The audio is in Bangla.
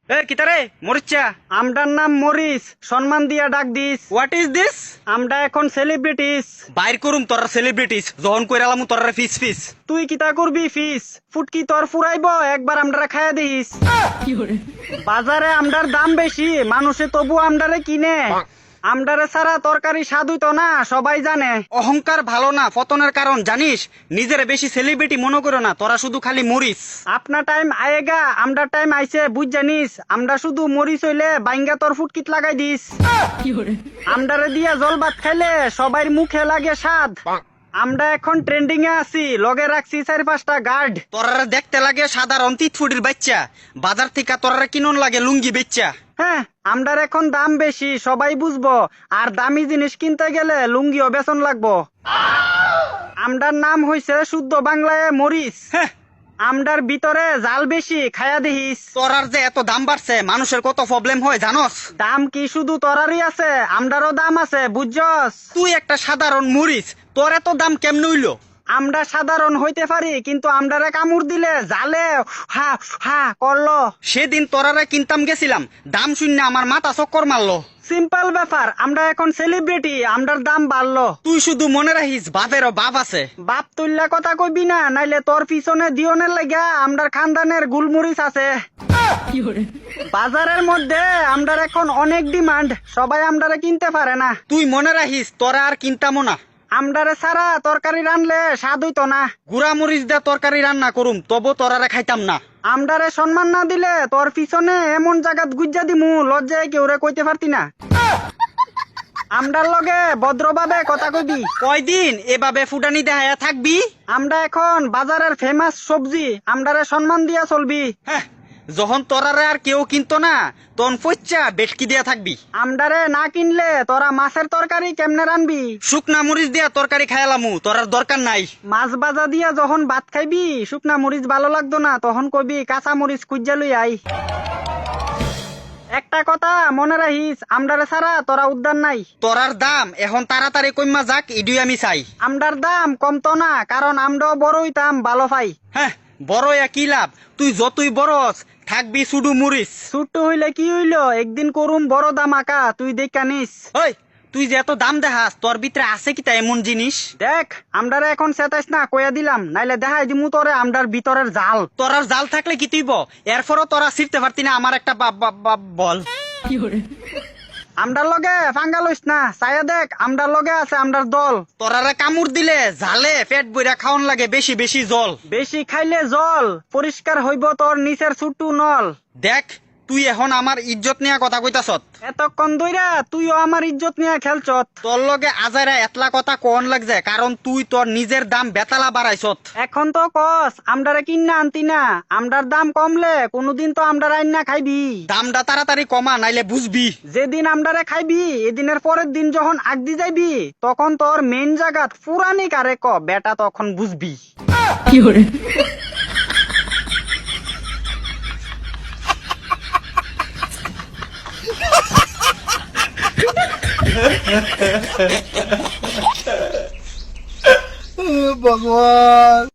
এ কিতারে মরিচা? আমটার নাম মরিস, সম্মান দিয়া ডাক দিস। What is this? আমরা এখন সেলিব্রিটিস। বাইর করুম তোরা সেলিব্রিটিস, যখন কইরালাম তোরা ফিস ফিস। তুই কিতা করবি ফিস? ফুটকি তোর ফুরাইব, একবার আমরা খায়া দিস। বাজারে আমডার দাম বেশি, মানুষে তবু আমডারে কিনে। আমডারে ছাড়া তরকারি স্বাদ হইতো না, সবাই জানে। অহংকার ভালো না, পতনের কারণ জানিস। নিজের বেশি সেলিব্রিটি মনে করো না, তোরা শুধু খালি মরিস। আপনার টাইম আয়েগা, আমডার টাইম আইছে, বুঝ জানিস। আমরা শুধু মরিস হইলে বাইঙ্গা তোর ফুটকিত লাগাই দিস। আমডারে দিয়া জল ভাত খাইলে সবাই মুখে লাগে স্বাদ। আমরা এখন ট্রেন্ডিং এ আছি, লগে রাখছি 4-5টা গার্ড। তোরা দেখতে লাগে সাধারণ 3 ফুটের বাচ্চা, বাজার থেকে তোরা কিনন লাগে লুঙ্গি বেচ্চা। হ্যাঁ, আমডার এখন দাম বেশি, সবাই বুঝবো। আর দামি জিনিস কিনতে গেলে লুঙ্গিও বেতন লাগবো। আমডার নাম হইছে শুদ্ধ বাংলায় মরিস। হ্যাঁ, আমডার ভিতরে জাল বেশি, খায়া দেখিস। তোরার যে এত দাম বাড়ছে, মানুষের কত প্রবলেম হয় জানোস? দাম কি শুধু তোরারই আছে? আমডারও দাম আছে, বুঝছস? তুই একটা সাধারণ মরিস, তোর এত দাম কেমনে হইলো? আমরা সাধারণ হইতে পারি, কিন্তু আমডারে কামড় দিলে জালে হা হা করলো। সেদিন তোরারে কিনতাম গেছিলাম, দাম শূন্য আমার মাথা চক্কর মারলো। সিম্পল ব্যাপার, আমরা এখন সেলিব্রিটি, আমডার দাম বাড়লো। তুই শুধু মনে রাখিস বাপেরও বাপ আছে। বাপ তুল্লা কথা কইবি না, নাইলে তোর পিছনে দিওনের লাগা আমডার খানদানের গুলমরিচ আছে। বাজারের মধ্যে আমডার এখন অনেক ডিমান্ড, সবাই আমডারে কিনতে পারে না। তুই মনে রাখিস তোরা আর কিনতামও না। আমডারে ছাড়া তরকারি রানলে স্বাদ হইতো না। গুড়া মরিচ দিয়ে তরকারি রান্না করুম, তবু তোরারে খাইতাম না। আমডারে সম্মান না দিলে তোর পিছনে এমন জায়গাত গুজ্জা দিমু, লজ্জায় কেউরে কইতে পারতি না। আমডার লগে ভদ্রভাবে কথা কইবি। কয়দিন এভাবে ফুটানি দেখায়া থাকবি? আমরা এখন বাজারের ফেমাস সবজি, আমডারে সম্মান দিয়া চলবি। হ্যাঁ, যখন তোরারে আর কেউ কিনতো না, তখন পচ্চা বেটকি দিয়া থাকবি। আমডারে না কিনলে তোরা মাছের তরকারি কেমনে রানবি? শুকনা মরিচ দিয়া তরকারি খাইলামু, তোরার দরকার নাই। মাছ বাজা দিয়া যখন ভাত খাইবি, শুকনা মরিচ ভালো লাগতো না, তখন কইবি কাঁচা মরিচ কুইজা লই আই। একটা কথা মনে রাখিস, আমডারে ছাড়া তোরা উদ্ধার নাই। তোরার দাম এখন তাড়াতাড়ি কইমা যাক, ইডুই আমি চাই। আমডার দাম কমতো না, কারণ আমরাও বড় হইতাম ভালো পাই। হ্যাঁ, বড় কি লাভ? তুই যতই বড়স থাকবি শুধু মরিচ। ছোট্ট হইলে কি হইলো, একদিন করুম বড় দাম আঁকা, তুই দেখা নিস। ওই, তুই যে এত দাম দেখাস, তোর ভিতরে আছে কি তা এমন জিনিস? দেখ, আমডারে এখন চেতাইস না, কইয়া দিলাম, নাইলে দেখাই দিমু তোরে আমডার ভিতরের জাল। তোরার জাল থাকলে কি তুইব? এরপরও তোরা ছিড়তে পারতি না আমার একটা বল। আমডার লগে ফাঙ্গা লইস না, চাইয়া দেখ, আমডার লগে আছে আমডার দল। তোরারে কামড় দিলে জালে পেট বইরা খাওন লাগে বেশি বেশি জল। বেশি খাইলে জল পরিষ্কার হইব তোর নিচের ছুট্টু নল। দেখ, তুই এখন আমার ইজ্জত নিয়ে কথা কইতাছত। এতক্ষণ ধইরা তুইও আমার ইজ্জত নিয়ে খেলছত। তোর লগে আজারা এতলা কথা কোন লাগছে, কারণ তুই তোর নিজের দাম বেতালা বাড়াইছত। এখন তো কস আমডারে কিন্না আনতি না, আমডার দাম কমলে কোনদিন তো আমডার আইন না খাইবি। দামটা তাড়াতাড়ি কমা, নাইলে বুঝবি। যেদিন আমডারে খাইবি, এদিনের পরের দিন যখন আগদি যাইবি, তখন তোর মেন জায়গাত পুরানি কারে ক বেটা, তখন বুঝবি। भगवान।